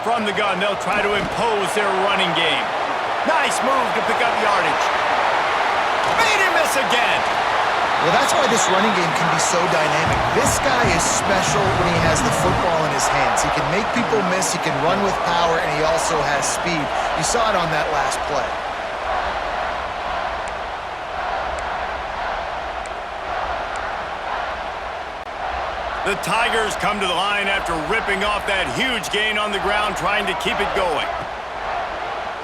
From the gun, they'll try to impose their running game. Nice move to pick up yardage. Made him miss again. Well, that's why this running game can be so dynamic. This guy is special when he has the football in his hands. He can make people miss, he can run with power, and he also has speed. You saw it on that last play. The Tigers come to the line after ripping off that huge gain on the ground, trying to keep it going.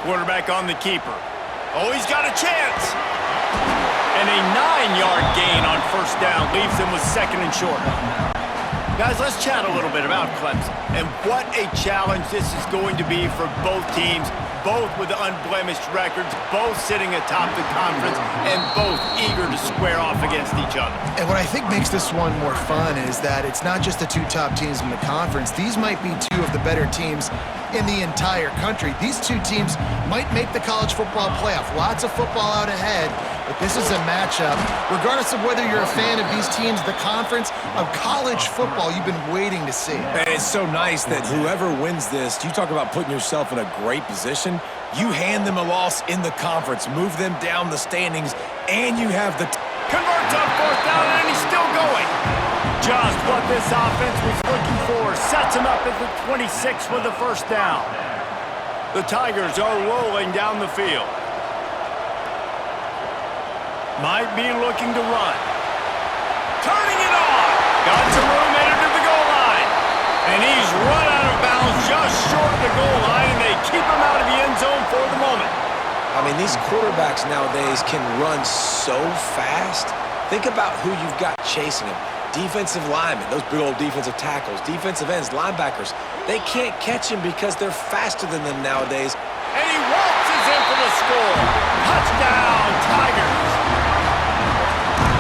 Quarterback on the keeper. Oh, he's got a chance. And a 9-yard gain on first down leaves them with second and short. Guys, let's chat a little bit about Clemson and what a challenge this is going to be for both teams, both with unblemished records, both sitting atop the conference, and both eager to square off against each other. And what I think makes this one more fun is that it's not just the two top teams in the conference. These might be two of the better teams in the entire country. These two teams might make the college football playoff. Lots of football out ahead, but this is a matchup. Regardless of whether you're a fan of these teams, the conference of college football you've been waiting to see. And it's so nice that whoever wins this, you talk about putting yourself in a great position, you hand them a loss in the conference, move them down the standings, and you have the... Converts on fourth down, and he's still going. Just what this offense was looking for. Sets him up at the 26 with the first down. The Tigers are rolling down the field. Might be looking to run. Turning it on. Got some room headed to the goal line. And he's run out of bounds just short of the goal line, and they keep him out of the end zone for the moment. I mean, these quarterbacks nowadays can run so fast. Think about who you've got chasing them. Defensive linemen, those big old defensive tackles, defensive ends, linebackers. They can't catch him because they're faster than them nowadays. And he waltzes in for the score. Touchdown, Tigers.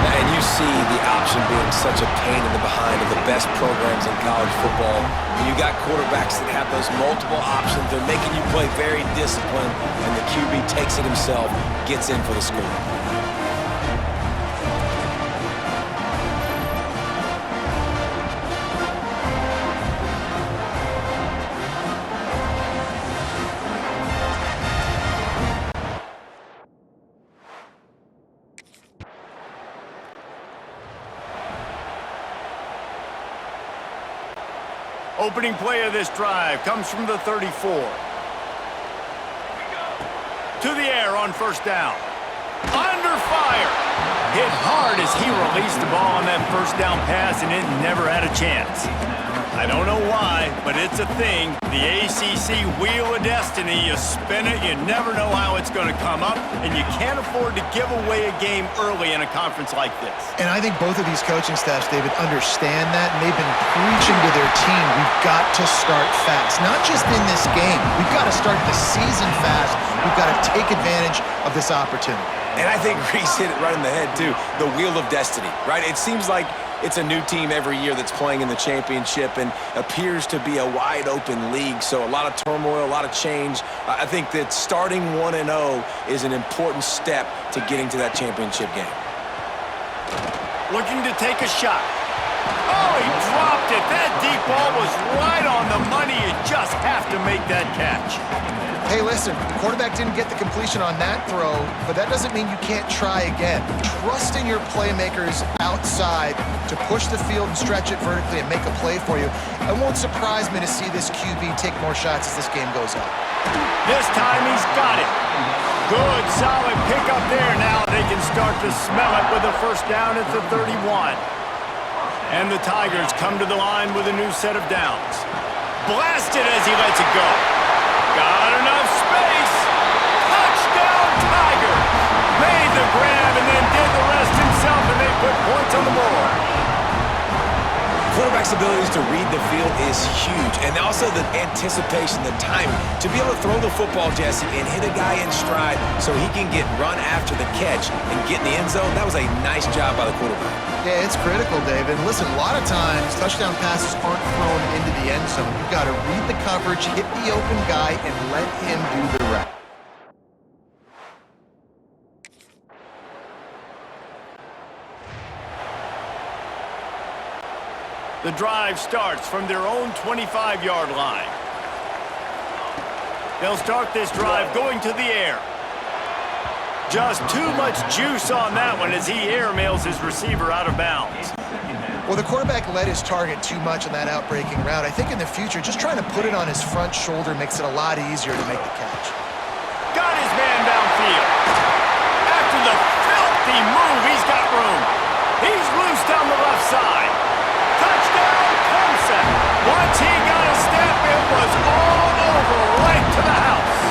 And you see the option being such a pain in the behind of the best programs in college football. When you got quarterbacks that have those multiple options, they're making you play very disciplined, and the QB takes it himself, gets in for the score. Opening play of this drive comes from the 34. To the air on first down. Under fire. Hit hard as he released the ball on that first down pass, and it never had a chance. I don't know why, but it's a thing. The ACC Wheel of Destiny, you spin it, you never know how it's going to come up, and you can't afford to give away a game early in a conference like this. And I think both of these coaching staffs, David, understand that, and they've been preaching to their team, we've got to start fast. Not just in this game. We've got to start the season fast. We've got to take advantage of this opportunity. And I think Reese hit it right in the head, too. The Wheel of Destiny, right? It seems like it's a new team every year that's playing in the championship and appears to be a wide-open league. So a lot of turmoil, a lot of change. I think that starting 1-0 is an important step to getting to that championship game. Looking to take a shot. Oh, he dropped it. That deep ball was right on the money. You just have to make that catch. Hey, listen, the quarterback didn't get the completion on that throw, but that doesn't mean you can't try again. Trust in your playmakers outside to push the field and stretch it vertically and make a play for you. It won't surprise me to see this QB take more shots as this game goes on. This time he's got it. Good, solid pickup there. Now they can start to smell it with a first down at the 31. And the Tigers come to the line with a new set of downs. Blasted as he lets it go. Got enough space. Touchdown, Tigers. Made the grab and then did the rest himself, and they put points on the board. Quarterback's abilities to read the field is huge, and also the anticipation, the timing. To be able to throw the football, Jesse, and hit a guy in stride so he can get run after the catch and get in the end zone, that was a nice job by the quarterback. Yeah, it's critical, David. Listen, a lot of times, touchdown passes aren't thrown into the end zone. You've got to read the coverage, hit the open guy, and let him do the rest. The drive starts from their own 25-yard line. They'll start this drive going to the air. Just too much juice on that one as he airmails his receiver out of bounds. Well, the quarterback led his target too much on that outbreaking route. I think in the future, just trying to put it on his front shoulder makes it a lot easier to make the catch. Got his man downfield. After the filthy move, he's got room. He's loose down the left side. Touchdown, Clemson. Once he got a step, it was all over, right to the house.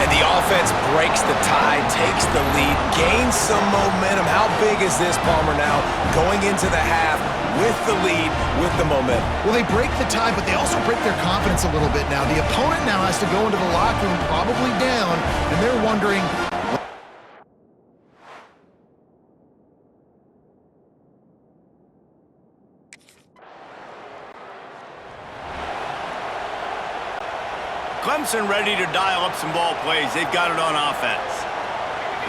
And the offense breaks the tie, takes the lead, gains some momentum. How big is this, Palmer, now going into the half with the lead, with the momentum? Well, they break the tie, but they also break their confidence a little bit now. The opponent now has to go into the locker room probably down, and they're wondering... Clemson ready to dial up some ball plays. They've got it on offense.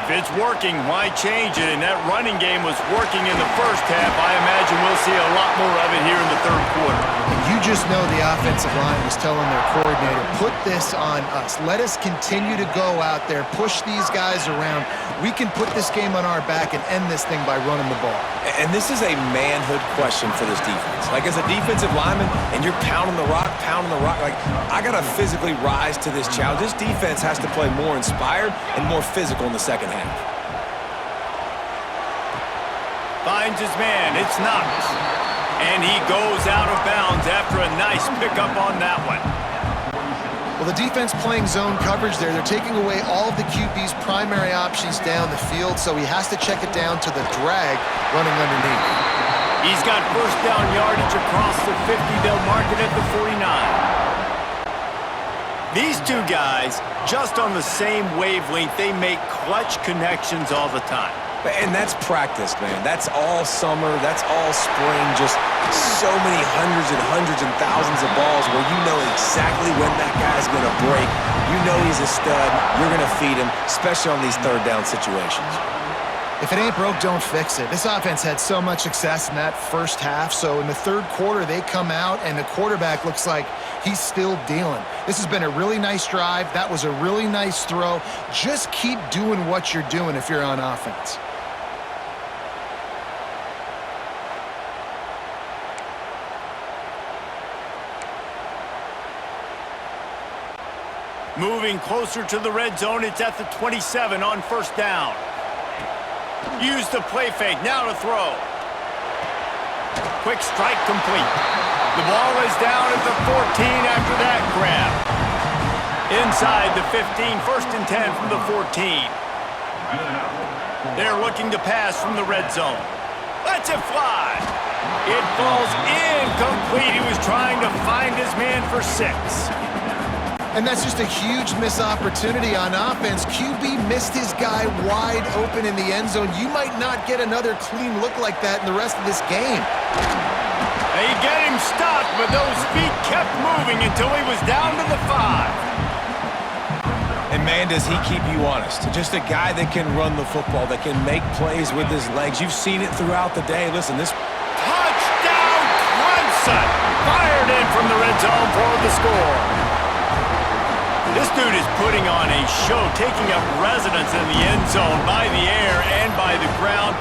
If it's working, why change it? And that running game was working in the first half. I imagine we'll see a lot more of it here in the third quarter. And you just know the offensive line was telling their coordinator, put this on us. Let us continue to go out there, push these guys around. We can put this game on our back and end this thing by running the ball. And this is a manhood question for this defense. Like, as a defensive lineman, and you're pounding the rock, like, I got to physically rise to this challenge. This defense has to play more inspired and more physical in the second half. Finds his man. It's Knox. And he goes out of bounds after a nice pickup on that one. Well, the defense playing zone coverage there. They're taking away all of the QB's primary options down the field, so he has to check it down to the drag running underneath. He's got first down yardage across the 50. They'll mark it at the 49. These two guys, just on the same wavelength, they make clutch connections all the time. And that's practice, man. That's all summer. That's all spring. Just so many hundreds and thousands of balls where you know exactly when that guy's going to break. You know he's a stud. You're going to feed him, especially on these third down situations. If it ain't broke, don't fix it. This offense had so much success in that first half, so in the third quarter, they come out, and the quarterback looks like he's still dealing. This has been a really nice drive. That was a really nice throw. Just keep doing what you're doing if you're on offense. Moving closer to the red zone, it's at the 27 on first down. Use the play fake, now to throw. Quick strike complete. The ball is down at the 14 after that grab. Inside the 15, first and 10 from the 14. They're looking to pass from the red zone. Lets it fly. It falls incomplete. He was trying to find his man for 6. And that's just a huge missed opportunity on offense. QB missed his guy wide open in the end zone. You might not get another clean look like that in the rest of this game. They get him stopped, but those feet kept moving until he was down to the 5. And, man, does he keep you honest. Just a guy that can run the football, that can make plays with his legs. You've seen it throughout the day. Listen, this... Touchdown, Clemson! Fired in from the red zone for the score. This dude is putting on a show, taking up residence in the end zone by the air and by the ground,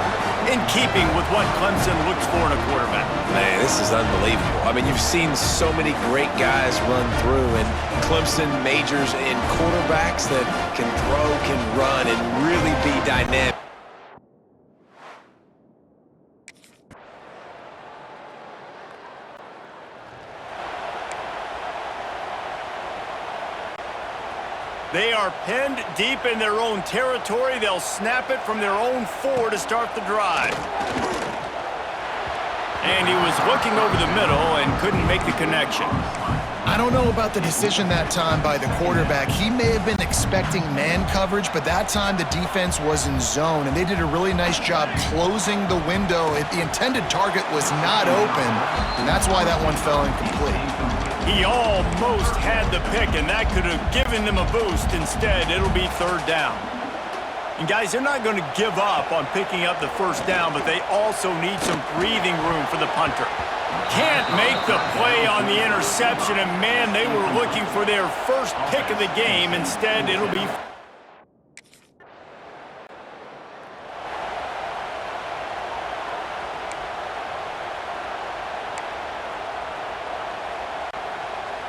in keeping with what Clemson looks for in a quarterback. Man, this is unbelievable. I mean, you've seen so many great guys run through, and Clemson majors in quarterbacks that can throw, can run, and really be dynamic. They are pinned deep in their own territory. They'll snap it from their own 4 to start the drive. And he was looking over the middle and couldn't make the connection. I don't know about the decision that time by the quarterback. He may have been expecting man coverage, but that time the defense was in zone, and they did a really nice job closing the window. The intended target was not open, and that's why that one fell incomplete. He almost had the pick, and that could have given them a boost. Instead, it'll be third down. And guys, they're not going to give up on picking up the first down, but they also need some breathing room for the punter. Can't make the play on the interception, and man, they were looking for their first pick of the game. Instead, it'll be...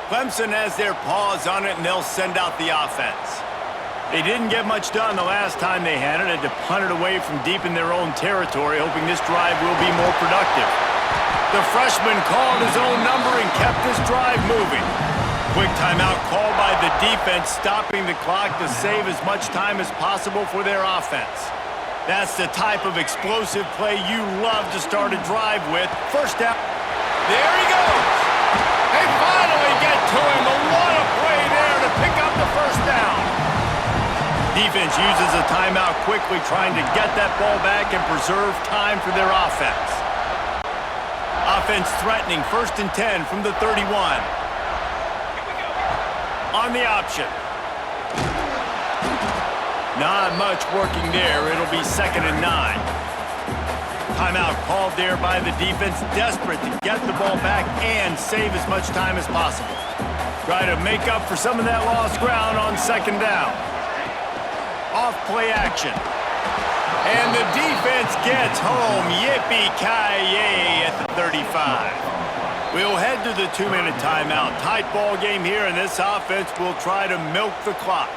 Clemson has their paws on it, and they'll send out the offense. They didn't get much done the last time they had it. Had to punt it away from deep in their own territory, hoping this drive will be more productive. The freshman called his own number and kept this drive moving. Quick timeout called by the defense, stopping the clock to save as much time as possible for their offense. That's the type of explosive play you love to start a drive with. First down. There he goes. They finally get to him. But what a play there to pick up the first down. Defense uses a timeout quickly, trying to get that ball back and preserve time for their offense. Offense threatening 1st and 10 from the 31. On the option. Not much working there. It'll be 2nd and 9. Timeout called there by the defense, desperate to get the ball back and save as much time as possible. Try to make up for some of that lost ground on 2nd down. Off play action. And the defense gets home. Yippee-ki-yay at the 35. We'll head to the 2-minute timeout. Tight ball game here, and this offense will try to milk the clock.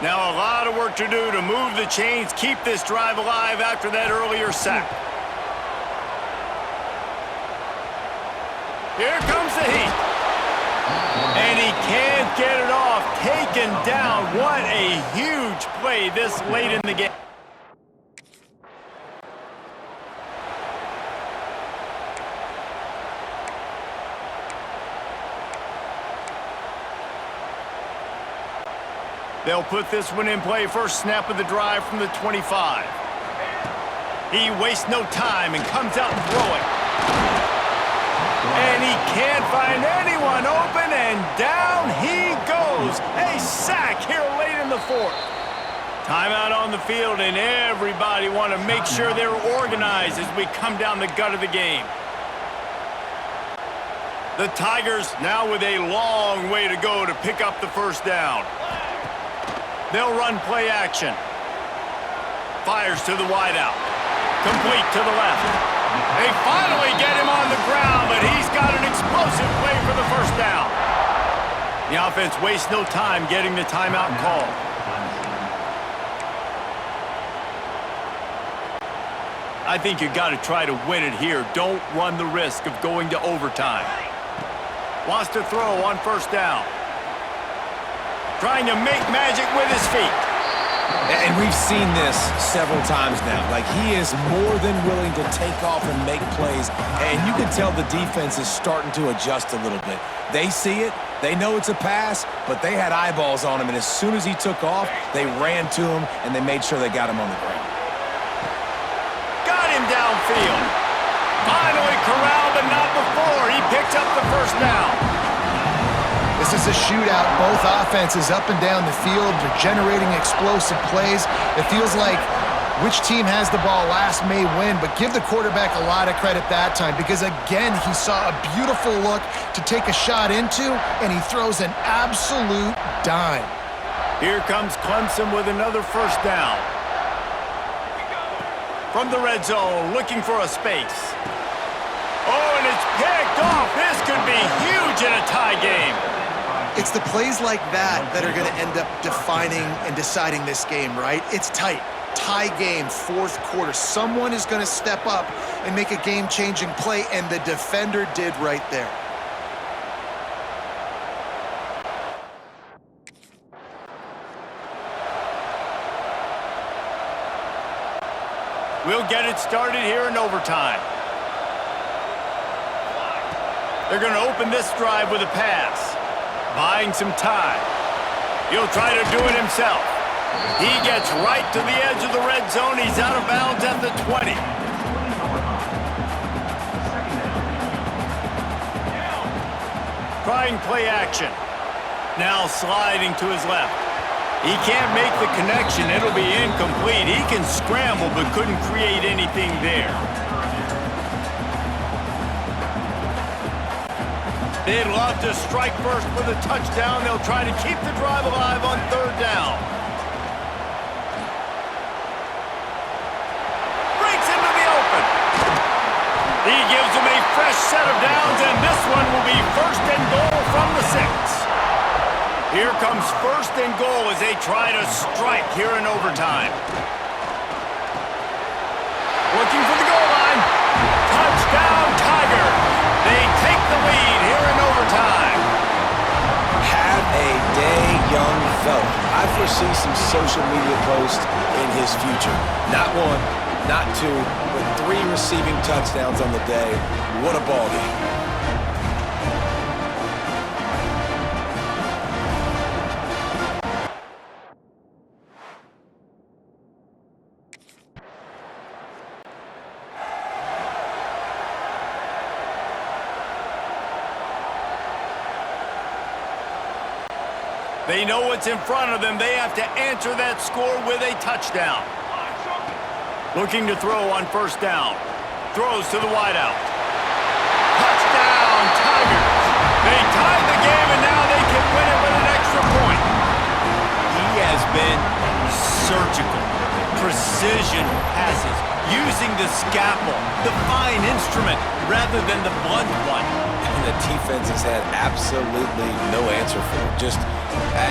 Now a lot of work to do to move the chains, keep this drive alive after that earlier sack. Here comes the heat. And he can't get it off. Taken down. What a huge play this late in the game. They'll put this one in play. First snap of the drive from the 25. He wastes no time and comes out throwing. And he can't find anyone open, and down he goes. A sack here late in the 4th. Timeout on the field, and everybody want to make sure they're organized as we come down the gut of the game. The Tigers now with a long way to go to pick up the first down. They'll run play action. Fires to the wideout. Complete to the left. They finally get him on the ground, but he's got an explosive play for the first down. The offense wastes no time getting the timeout called. I think you got to try to win it here. Don't run the risk of going to overtime. Wants to throw on first down. Trying to make magic with his feet. And we've seen this several times now. Like, he is more than willing to take off and make plays. And you can tell the defense is starting to adjust a little bit. They see it. They know it's a pass, but they had eyeballs on him. And as soon as he took off, they ran to him, and they made sure they got him on the ground. Got him downfield. Finally corralled, but not before. He picked up the first down. This is a shootout. Both offenses up and down the field. They're generating explosive plays. It feels like which team has the ball last may win, but give the quarterback a lot of credit that time because, again, he saw a beautiful look to take a shot into, and he throws an absolute dime. Here comes Clemson with another first down. From the red zone, looking for a space. Oh, and it's picked off. This could be huge in a tie game. It's the plays like that that are going to end up defining and deciding this game, right? It's tight. Tie game, 4th quarter. Someone is going to step up and make a game-changing play, and the defender did right there. We'll get it started here in overtime. They're going to open this drive with a pass. Buying some time. He'll try to do it himself. He gets right to the edge of the red zone. He's out of bounds at the 20. Trying play action. Now sliding to his left. He can't make the connection. It'll be incomplete. He can scramble but couldn't create anything there. They'd love to strike first with a touchdown. They'll try to keep the drive alive on third down. Breaks into the open. He gives them a fresh set of downs, and this one will be first and goal from the 6. Here comes first and goal as they try to strike here in overtime. Looking for the goal line. Touchdown, Tiger. They take the lead here in overtime. Have a day, young fella. I foresee some social media posts in his future. Not one, not two, but 3 receiving touchdowns on the day. What a ball game. They know what's in front of them. They have to answer that score with a touchdown. Looking to throw on first down. Throws to the wideout. Touchdown, Tigers. They tied the game, and now they can win it with an extra point. He has been surgical. Precision passes. Using the scalpel, the fine instrument, rather than the blunt one. And the defense has had absolutely no answer for him. Just,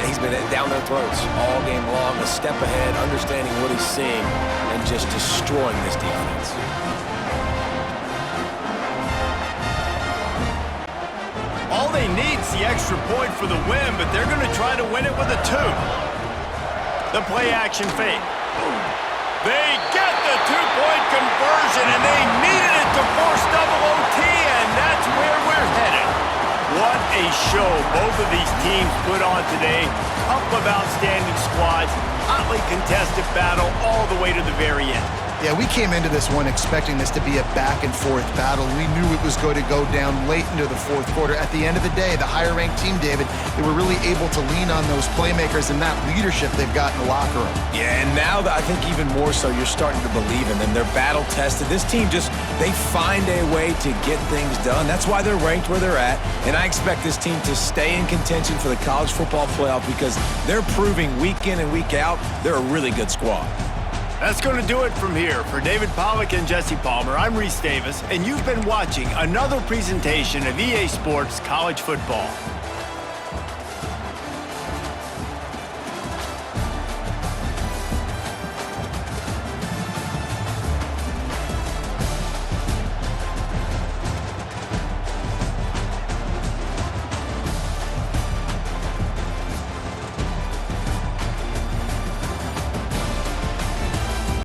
he's been down their throats all game long, a step ahead, understanding what he's seeing, and just destroying this defense. All they need is the extra point for the win, but they're going to try to win it with a 2. The play action fake. They get the 2-point conversion, and they needed it to force double OT, and that's where we're headed. What a show both of these teams put on today. Couple of outstanding squads, hotly contested battle all the way to the very end. Yeah, we came into this one expecting this to be a back-and-forth battle. We knew it was going to go down late into the fourth quarter. At the end of the day, the higher-ranked team, David, they were really able to lean on those playmakers and that leadership they've got in the locker room. Yeah, and now I think even more so, you're starting to believe in them. They're battle-tested. This team they find a way to get things done. That's why they're ranked where they're at, and I expect this team to stay in contention for the college football playoff because they're proving week in and week out they're a really good squad. That's going to do it from here. For David Pollack and Jesse Palmer, I'm Reese Davis, and you've been watching another presentation of EA Sports College Football.